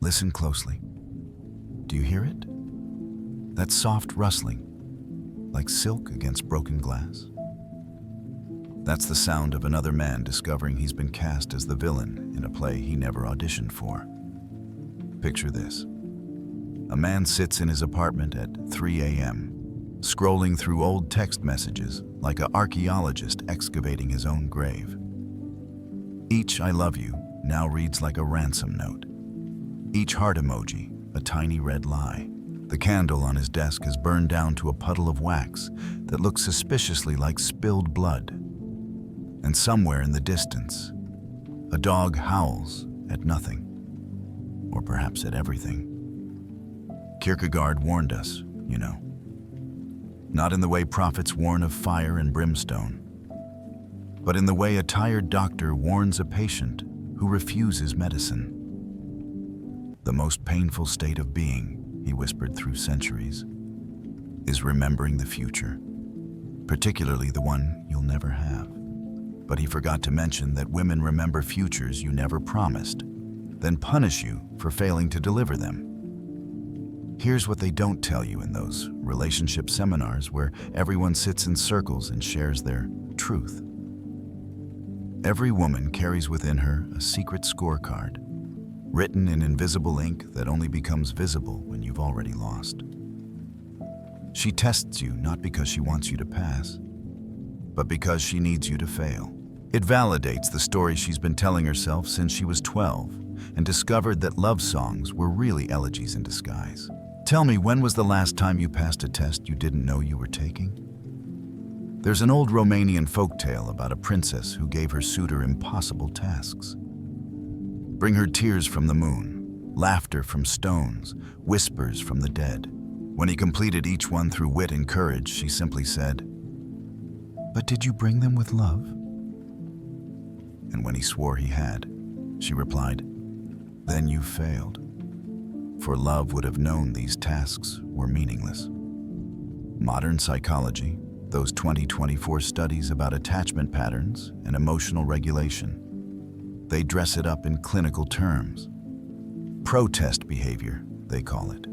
Listen closely. Do you hear it? That soft rustling, like silk against broken glass? That's the sound of another man discovering he's been cast as the villain in a play he never auditioned for. Picture this. A man sits in his apartment at 3 a.m., scrolling through old text messages like an archaeologist excavating his own grave. Each "I love you" now reads like a ransom note. Each heart emoji, a tiny red lie. The candle on his desk is burned down to a puddle of wax that looks suspiciously like spilled blood. And somewhere in the distance, a dog howls at nothing, or perhaps at everything. Kierkegaard warned us, you know. Not in the way prophets warn of fire and brimstone, but in the way a tired doctor warns a patient who refuses medicine. The most painful state of being, he whispered through centuries, is remembering the future, particularly the one you'll never have. But he forgot to mention that women remember futures you never promised, then punish you for failing to deliver them. Here's what they don't tell you in those relationship seminars where everyone sits in circles and shares their truth. Every woman carries within her a secret scorecard, written in invisible ink that only becomes visible when you've already lost. She tests you not because she wants you to pass, but because she needs you to fail. It validates the story she's been telling herself since she was 12 and discovered that love songs were really elegies in disguise. Tell me, when was the last time you passed a test you didn't know you were taking? There's an old Romanian folktale about a princess who gave her suitor impossible tasks. Bring her tears from the moon, laughter from stones, whispers from the dead. When he completed each one through wit and courage, she simply said, "But did you bring them with love?" And when he swore he had, she replied, "Then you failed." For love would have known these tasks were meaningless. Modern psychology, those 2024 studies about attachment patterns and emotional regulation, they dress it up in clinical terms. Protest behavior, they call it.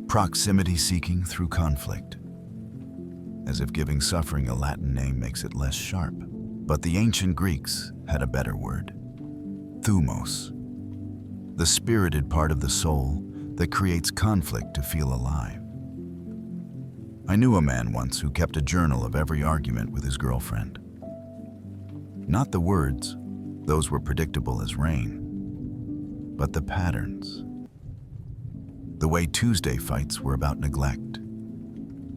Proximity seeking through conflict. As if giving suffering a Latin name makes it less sharp. But the ancient Greeks had a better word. Thumos. The spirited part of the soul that creates conflict to feel alive. I knew a man once who kept a journal of every argument with his girlfriend. Not the words, those were predictable as rain, but the patterns. The way Tuesday fights were about neglect,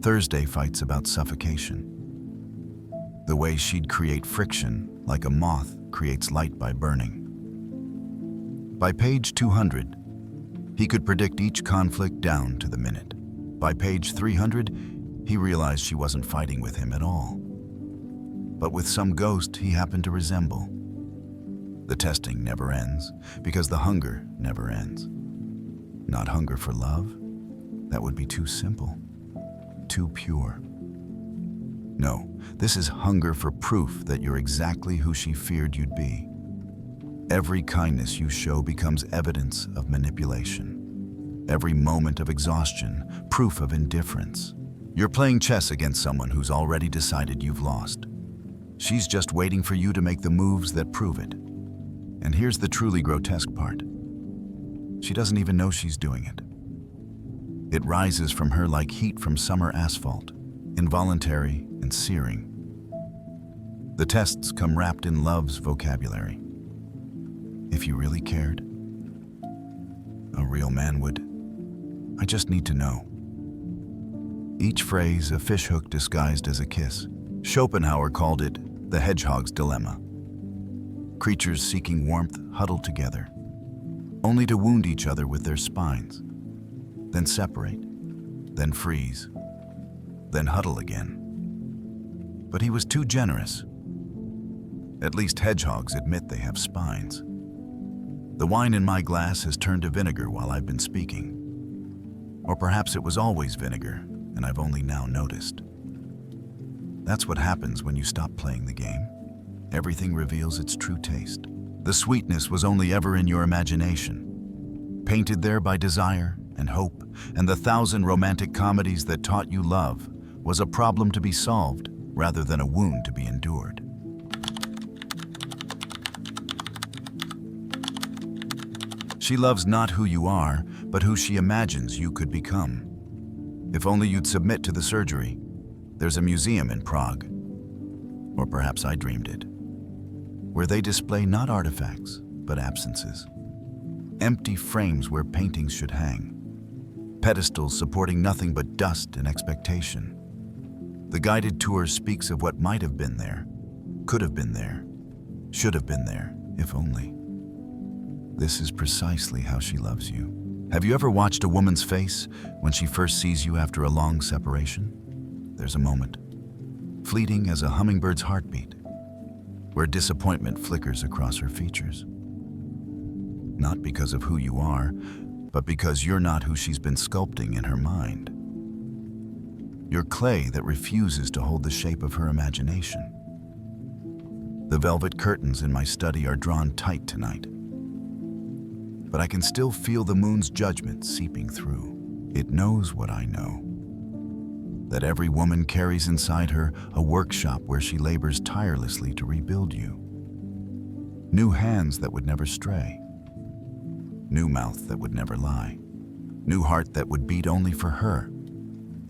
Thursday fights about suffocation. The way she'd create friction like a moth creates light by burning. By page 200, he could predict each conflict down to the minute. By page 300, he realized she wasn't fighting with him at all, but with some ghost he happened to resemble. The testing never ends because the hunger never ends. Not hunger for love. That would be too simple, too pure. No, this is hunger for proof that you're exactly who she feared you'd be. Every kindness you show becomes evidence of manipulation. Every moment of exhaustion, proof of indifference. You're playing chess against someone who's already decided you've lost. She's just waiting for you to make the moves that prove it. And here's the truly grotesque part. She doesn't even know she's doing it. It rises from her like heat from summer asphalt, involuntary and searing. The tests come wrapped in love's vocabulary. If you really cared, a real man would. I just need to know. Each phrase a fishhook disguised as a kiss. Schopenhauer called it the hedgehog's dilemma. Creatures seeking warmth huddle together, only to wound each other with their spines, then separate, then freeze, then huddle again. But he was too generous. At least hedgehogs admit they have spines. The wine in my glass has turned to vinegar while I've been speaking. Or perhaps it was always vinegar, and I've only now noticed. That's what happens when you stop playing the game. Everything reveals its true taste. The sweetness was only ever in your imagination. painted there by desire and hope and the 1,000 romantic comedies that taught you love, was a problem to be solved rather than a wound to be endured. She loves not who you are, but who she imagines you could become. If only you'd submit to the surgery. There's a museum in Prague, or perhaps I dreamed it, where they display not artifacts, but absences. Empty frames where paintings should hang. Pedestals supporting nothing but dust and expectation. The guided tour speaks of what might have been there, could have been there, should have been there, if only. This is precisely how she loves you. Have you ever watched a woman's face when she first sees you after a long separation? There's a moment, fleeting as a hummingbird's heartbeat, where disappointment flickers across her features. Not because of who you are, but because you're not who she's been sculpting in her mind. You're clay that refuses to hold the shape of her imagination. The velvet curtains in my study are drawn tight tonight, but I can still feel the moon's judgment seeping through. It knows what I know, that every woman carries inside her a workshop where she labors tirelessly to rebuild you. New hands that would never stray, new mouth that would never lie, new heart that would beat only for her.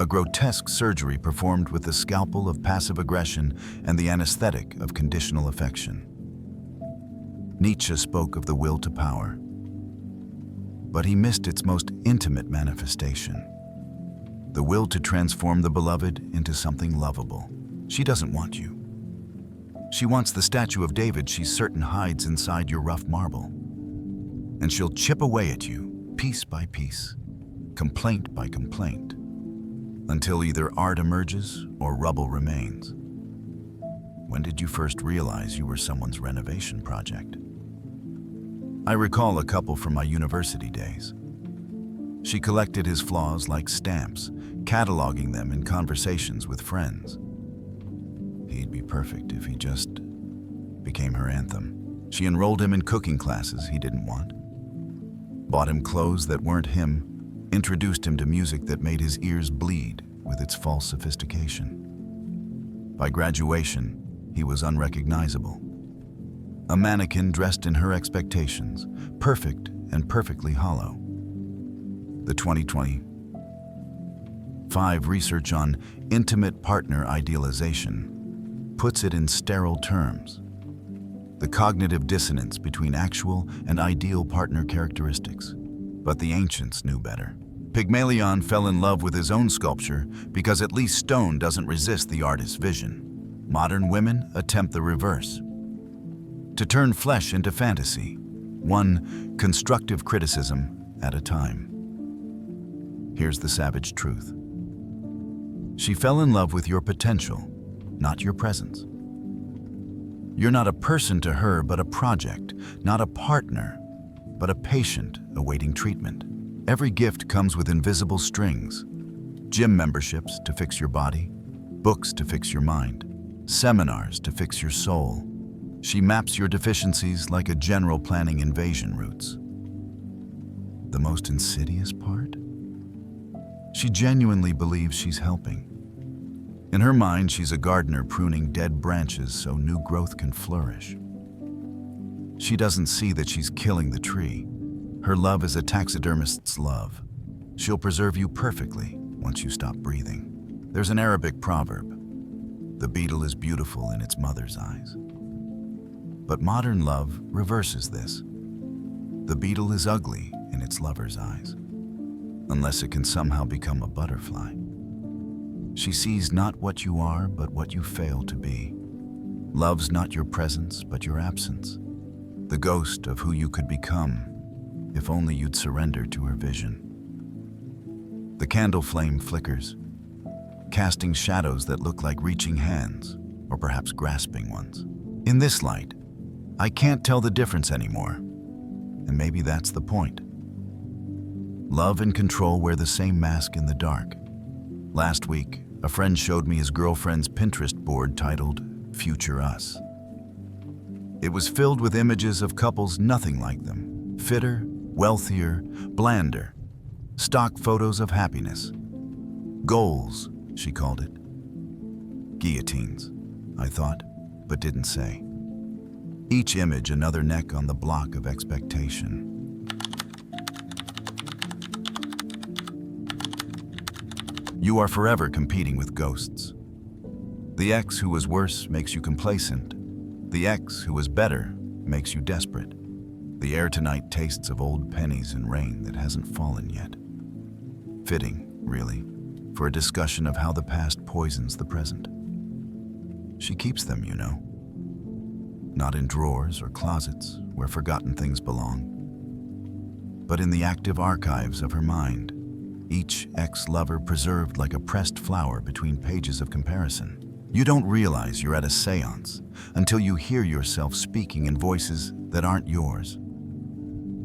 A grotesque surgery performed with the scalpel of passive aggression and the anesthetic of conditional affection. Nietzsche spoke of the will to power, but he missed its most intimate manifestation, the will to transform the beloved into something lovable. She doesn't want you. She wants the statue of David she's certain hides inside your rough marble. And she'll chip away at you, piece by piece, complaint by complaint, until either art emerges or rubble remains. When did you first realize you were someone's renovation project? I recall a couple from my university days. She collected his flaws like stamps, cataloging them in conversations with friends. He'd be perfect if he just became her anthem. She enrolled him in cooking classes he didn't want, bought him clothes that weren't him, introduced him to music that made his ears bleed with its false sophistication. By graduation, he was unrecognizable. A mannequin dressed in her expectations, perfect and perfectly hollow. The 2025 research on intimate partner idealization puts it in sterile terms: the cognitive dissonance between actual and ideal partner characteristics. But the ancients knew better. Pygmalion fell in love with his own sculpture because at least stone doesn't resist the artist's vision. Modern women attempt the reverse: to turn flesh into fantasy, one constructive criticism at a time. Here's the savage truth. She fell in love with your potential, not your presence. You're not a person to her, but a project, not a partner, but a patient awaiting treatment. Every gift comes with invisible strings: gym memberships to fix your body, books to fix your mind, seminars to fix your soul. She maps your deficiencies like a general planning invasion routes. The most insidious part? She genuinely believes she's helping. In her mind, she's a gardener pruning dead branches so new growth can flourish. She doesn't see that she's killing the tree. Her love is a taxidermist's love. She'll preserve you perfectly once you stop breathing. There's an Arabic proverb: the beetle is beautiful in its mother's eyes. But modern love reverses this. The beetle is ugly in its lover's eyes, unless it can somehow become a butterfly. She sees not what you are, but what you fail to be. Loves not your presence, but your absence. The ghost of who you could become, if only you'd surrender to her vision. The candle flame flickers, casting shadows that look like reaching hands, or perhaps grasping ones. In this light, I can't tell the difference anymore, and maybe that's the point. Love and control wear the same mask in the dark. Last week, a friend showed me his girlfriend's Pinterest board titled Future Us. It was filled with images of couples nothing like them, fitter, wealthier, blander. Stock photos of happiness. Goals, she called it. Guillotines, I thought, but didn't say. Each image another neck on the block of expectation. You are forever competing with ghosts. The ex who was worse makes you complacent. The ex who was better makes you desperate. The air tonight tastes of old pennies and rain that hasn't fallen yet. Fitting, really, for a discussion of how the past poisons the present. She keeps them, you know. Not in drawers or closets where forgotten things belong, but in the active archives of her mind, each ex-lover preserved like a pressed flower between pages of comparison. You don't realize you're at a séance until you hear yourself speaking in voices that aren't yours,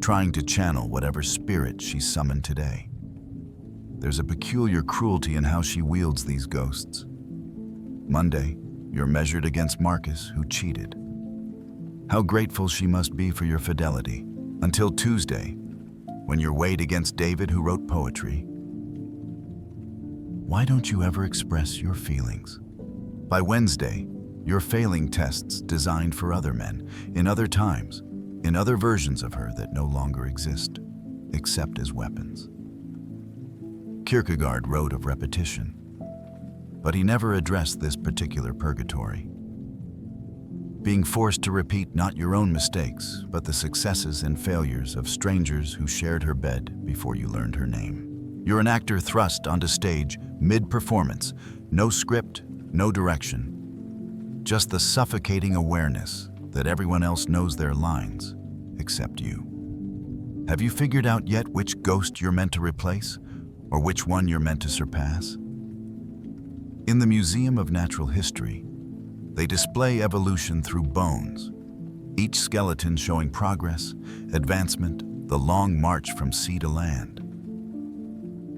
trying to channel whatever spirit she summoned today. There's a peculiar cruelty in how she wields these ghosts. Monday, you're measured against Marcus, who cheated. How grateful she must be for your fidelity. Until Tuesday, when you're weighed against David, who wrote poetry. Why don't you ever express your feelings? By Wednesday, you're failing tests designed for other men, in other times, in other versions of her that no longer exist, except as weapons. Kierkegaard wrote of repetition, but he never addressed this particular purgatory. Being forced to repeat not your own mistakes, but the successes and failures of strangers who shared her bed before you learned her name. You're an actor thrust onto stage mid-performance, no script, no direction, just the suffocating awareness that everyone else knows their lines, except you. Have you figured out yet which ghost you're meant to replace, or which one you're meant to surpass? In the Museum of Natural History, they display evolution through bones, each skeleton showing progress, advancement, the long march from sea to land.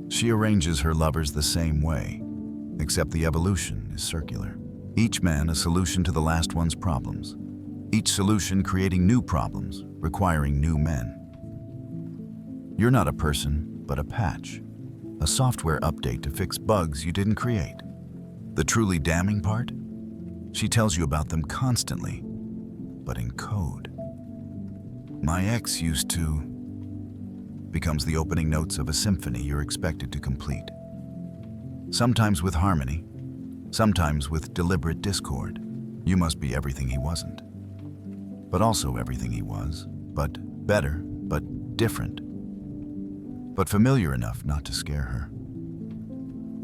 She arranges her lovers the same way, except the evolution is circular. Each man a solution to the last one's problems, each solution creating new problems, requiring new men. You're not a person, but a patch, a software update to fix bugs you didn't create. The truly damning part? She tells you about them constantly, but in code. My ex used to becomes the opening notes of a symphony you're expected to complete. Sometimes with harmony, sometimes with deliberate discord. You must be everything he wasn't, but also everything he was, but better, but different, but familiar enough not to scare her.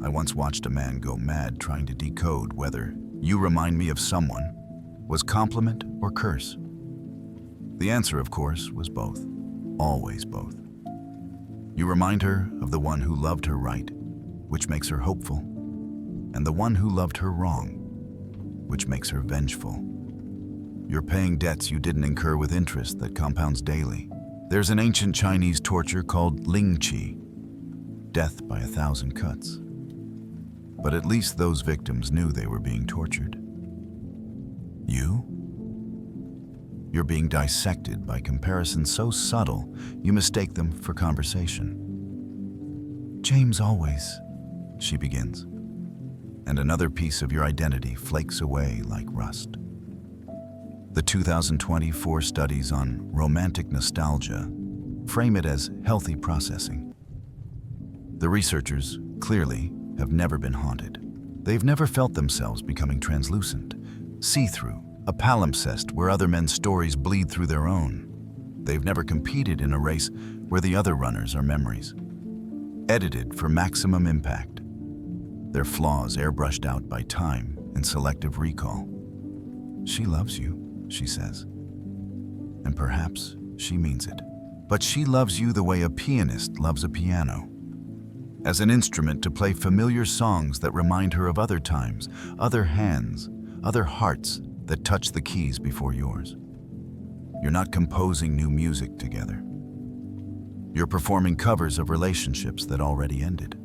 I once watched a man go mad trying to decode whether "you remind me of someone" was compliment or curse. The answer, of course, was both, always both. You remind her of the one who loved her right, which makes her hopeful, and the one who loved her wrong, which makes her vengeful. You're paying debts you didn't incur with interest that compounds daily. There's an ancient Chinese torture called Ling Qi, death by 1,000 cuts. But at least those victims knew they were being tortured. You? You're being dissected by comparisons so subtle you mistake them for conversation. James always, she begins, and another piece of your identity flakes away like rust. The 2024 studies on romantic nostalgia frame it as healthy processing. The researchers, clearly, have never been haunted. They've never felt themselves becoming translucent, see-through, a palimpsest where other men's stories bleed through their own. They've never competed in a race where the other runners are memories, edited for maximum impact. Their flaws airbrushed out by time and selective recall. She loves you, she says. And perhaps she means it. But she loves you the way a pianist loves a piano, as an instrument to play familiar songs that remind her of other times, other hands, other hearts that touch the keys before yours. You're not composing new music together. You're performing covers of relationships that already ended.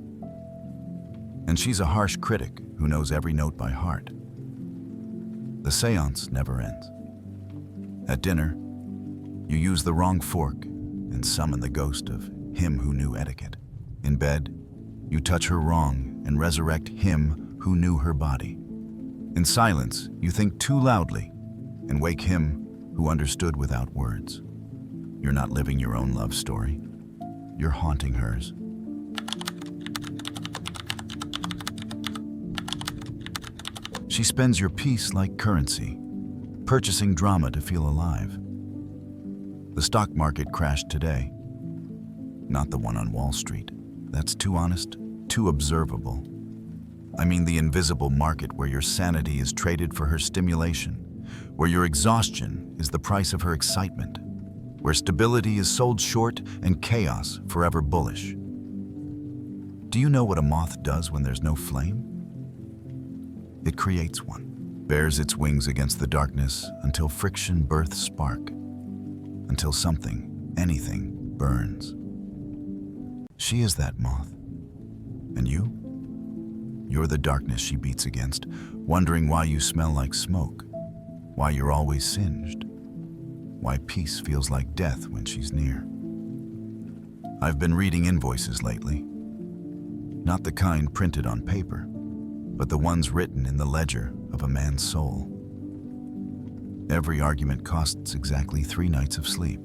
And she's a harsh critic who knows every note by heart. The seance never ends. At dinner, you use the wrong fork and summon the ghost of him who knew etiquette. In bed, you touch her wrong and resurrect him who knew her body. In silence, you think too loudly and wake him who understood without words. You're not living your own love story. You're haunting hers. She spends your peace like currency, purchasing drama to feel alive. The stock market crashed today. Not the one on Wall Street. That's too honest, too observable. I mean the invisible market where your sanity is traded for her stimulation, where your exhaustion is the price of her excitement, where stability is sold short and chaos forever bullish. Do you know what a moth does when there's no flame? It creates one, bears its wings against the darkness until friction births spark, until something, anything, burns. She is that moth. And you? You're the darkness she beats against, wondering why you smell like smoke, why you're always singed, why peace feels like death when she's near. I've been reading invoices lately. Not the kind printed on paper, but the ones written in the ledger of a man's soul. Every argument costs exactly 3 nights of sleep.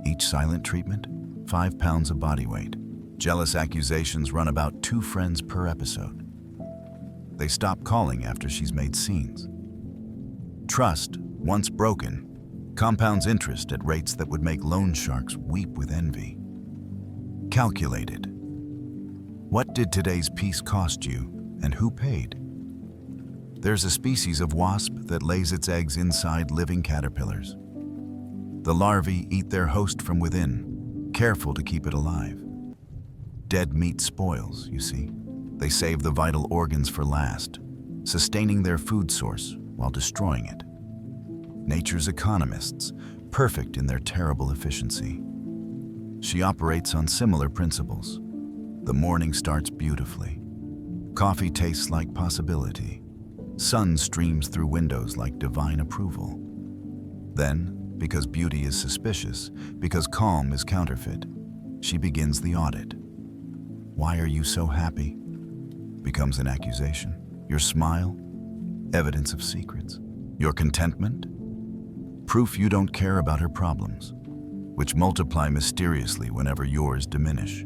Each silent treatment, 5 pounds of body weight. Jealous accusations run about 2 friends per episode. They stop calling after she's made scenes. Trust, once broken, compounds interest at rates that would make loan sharks weep with envy. Calculated. What did today's peace cost you, and who paid? There's a species of wasp that lays its eggs inside living caterpillars. The larvae eat their host from within, careful to keep it alive. Dead meat spoils, you see. They save the vital organs for last, sustaining their food source while destroying it. Nature's economists, perfect in their terrible efficiency. She operates on similar principles. The morning starts beautifully. Coffee tastes like possibility. Sun streams through windows like divine approval. Then, because beauty is suspicious, because calm is counterfeit, she begins the audit. Why are you so happy? Becomes an accusation. Your smile, evidence of secrets. Your contentment, proof you don't care about her problems, which multiply mysteriously whenever yours diminish.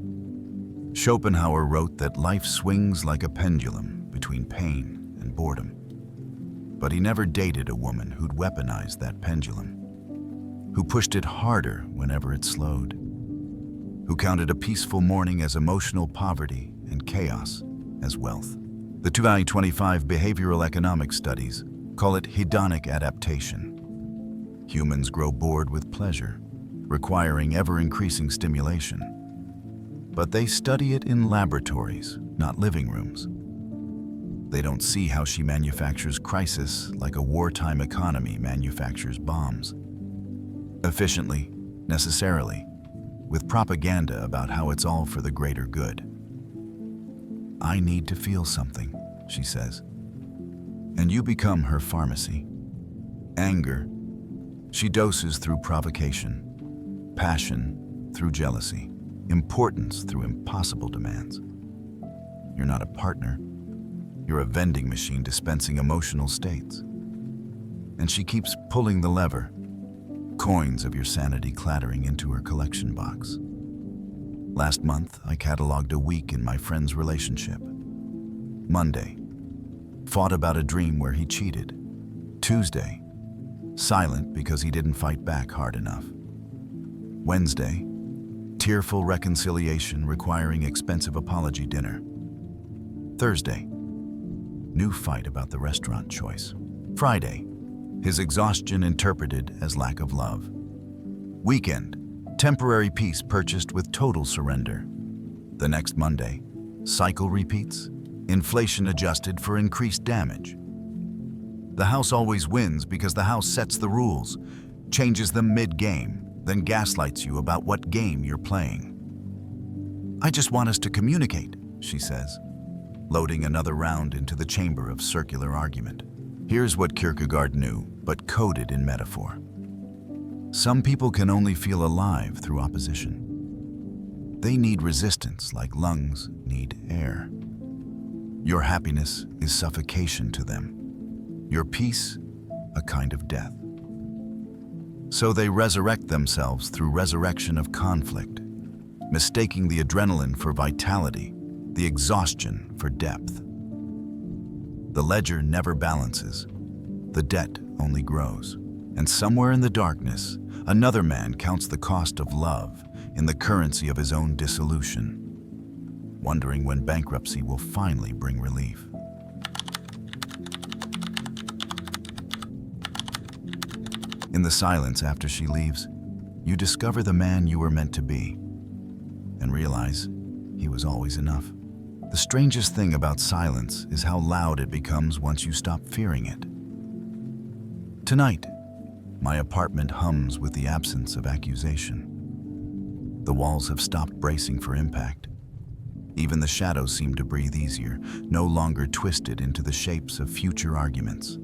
Schopenhauer wrote that life swings like a pendulum between pain and boredom. But he never dated a woman who'd weaponized that pendulum, who pushed it harder whenever it slowed, who counted a peaceful morning as emotional poverty and chaos as wealth. The 2025 behavioral economics studies call it hedonic adaptation. Humans grow bored with pleasure, requiring ever-increasing stimulation. But they study it in laboratories, not living rooms. They don't see how she manufactures crisis like a wartime economy manufactures bombs. Efficiently, necessarily, with propaganda about how it's all for the greater good. I need to feel something, she says. And you become her pharmacy. Anger, she doses through provocation. Passion, through jealousy. Importance through impossible demands. You're not a partner. You're a vending machine dispensing emotional states. And she keeps pulling the lever, coins of your sanity clattering into her collection box. Last month, I cataloged a week in my friend's relationship. Monday, fought about a dream where he cheated. Tuesday, silent because he didn't fight back hard enough. Wednesday, tearful reconciliation requiring expensive apology dinner. Thursday, new fight about the restaurant choice. Friday, his exhaustion interpreted as lack of love. Weekend, temporary peace purchased with total surrender. The next Monday, cycle repeats, inflation adjusted for increased damage. The house always wins because the house sets the rules, changes them mid-game, then gaslights you about what game you're playing. I just want us to communicate, she says, loading another round into the chamber of circular argument. Here's what Kierkegaard knew, but coded in metaphor. Some people can only feel alive through opposition. They need resistance like lungs need air. Your happiness is suffocation to them. Your peace, a kind of death. So they resurrect themselves through resurrection of conflict, mistaking the adrenaline for vitality, the exhaustion for depth. The ledger never balances. The debt only grows. And somewhere in the darkness, another man counts the cost of love in the currency of his own dissolution, wondering when bankruptcy will finally bring relief. In the silence after she leaves, you discover the man you were meant to be, and realize he was always enough. The strangest thing about silence is how loud it becomes once you stop fearing it. Tonight, my apartment hums with the absence of accusation. The walls have stopped bracing for impact. Even the shadows seem to breathe easier, no longer twisted into the shapes of future arguments.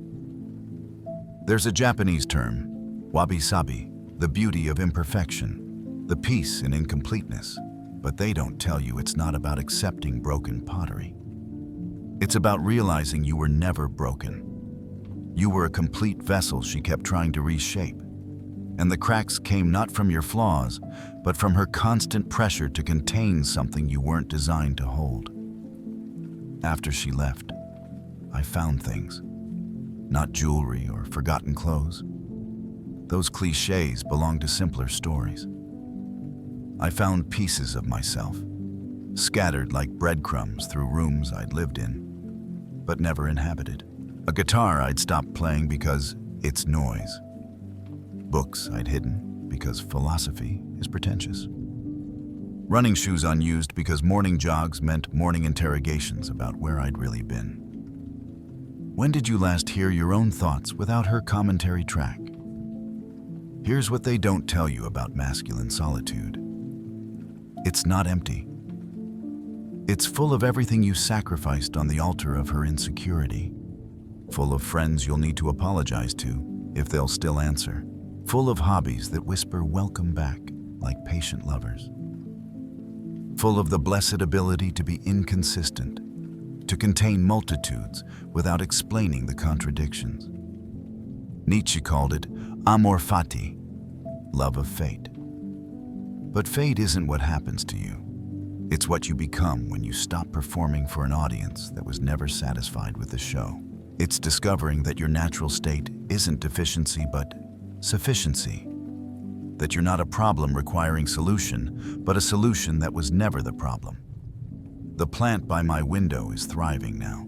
There's a Japanese term, wabi-sabi, the beauty of imperfection, the peace in incompleteness, but they don't tell you it's not about accepting broken pottery. It's about realizing you were never broken. You were a complete vessel she kept trying to reshape, and the cracks came not from your flaws, but from her constant pressure to contain something you weren't designed to hold. After she left, I found things. Not jewelry or forgotten clothes. Those cliches belong to simpler stories. I found pieces of myself, scattered like breadcrumbs through rooms I'd lived in, but never inhabited. A guitar I'd stopped playing because it's noise. Books I'd hidden because philosophy is pretentious. Running shoes unused because morning jogs meant morning interrogations about where I'd really been. When did you last hear your own thoughts without her commentary track? Here's what they don't tell you about masculine solitude. It's not empty. It's full of everything you sacrificed on the altar of her insecurity. Full of friends you'll need to apologize to, if they'll still answer. Full of hobbies that whisper welcome back, like patient lovers. Full of the blessed ability to be inconsistent, to contain multitudes without explaining the contradictions. Nietzsche called it amor fati, love of fate. But fate isn't what happens to you. It's what you become when you stop performing for an audience that was never satisfied with the show. It's discovering that your natural state isn't deficiency but sufficiency. That you're not a problem requiring solution, but a solution that was never the problem. The plant by my window is thriving now.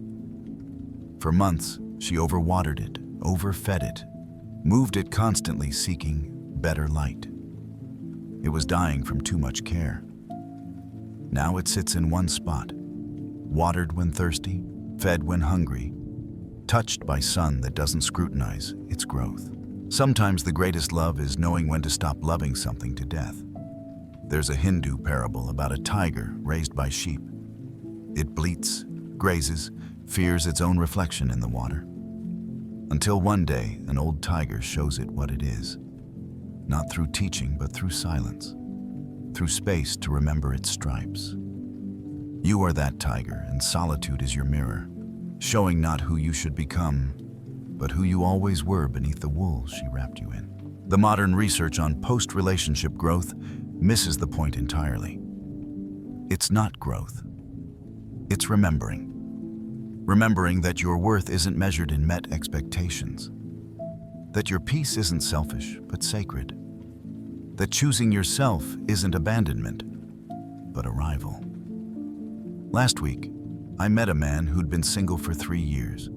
For months, she overwatered it, overfed it, moved it constantly seeking better light. It was dying from too much care. Now it sits in one spot, watered when thirsty, fed when hungry, touched by sun that doesn't scrutinize its growth. Sometimes the greatest love is knowing when to stop loving something to death. There's a Hindu parable about a tiger raised by sheep. It bleats, grazes, fears its own reflection in the water. Until one day, an old tiger shows it what it is. Not through teaching, but through silence. Through space to remember its stripes. You are that tiger, and solitude is your mirror, showing not who you should become, but who you always were beneath the wool she wrapped you in. The modern research on post-relationship growth misses the point entirely. It's not growth. It's remembering. Remembering that your worth isn't measured in met expectations. That your peace isn't selfish, but sacred. That choosing yourself isn't abandonment, but arrival. Last week, I met a man who'd been single for 3 years.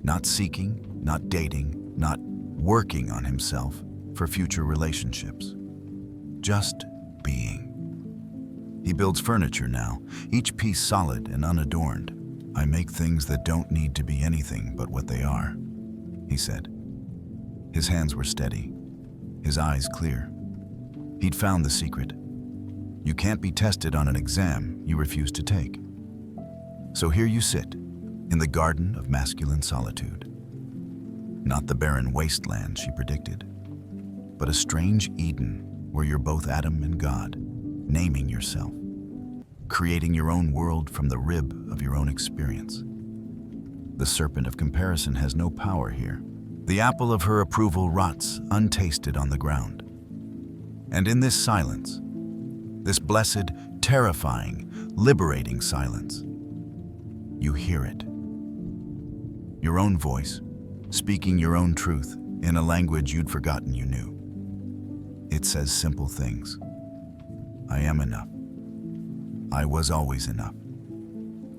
Not seeking, not dating, not working on himself for future relationships. Just being. He builds furniture now, each piece solid and unadorned. I make things that don't need to be anything but what they are, he said. His hands were steady, his eyes clear. He'd found the secret. You can't be tested on an exam you refuse to take. So here you sit, in the garden of masculine solitude. Not the barren wasteland she predicted. but a strange Eden where you're both Adam and God, naming yourself, creating your own world from the rib of your own experience. The serpent of comparison has no power here. The apple of her approval rots untasted on the ground. And in this silence, this blessed, terrifying, liberating silence, you hear it. Your own voice, speaking your own truth in a language you'd forgotten you knew. It says simple things. I am enough. I was always enough.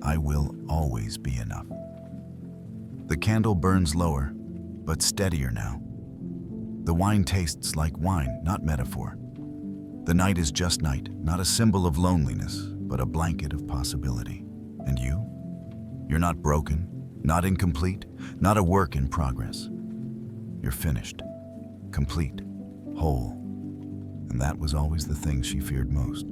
I will always be enough. The candle burns lower, but steadier now. The wine tastes like wine, not metaphor. The night is just night, not a symbol of loneliness, but a blanket of possibility. And you? You're not broken, not incomplete, not a work in progress. You're finished, complete, whole. And that was always the thing she feared most.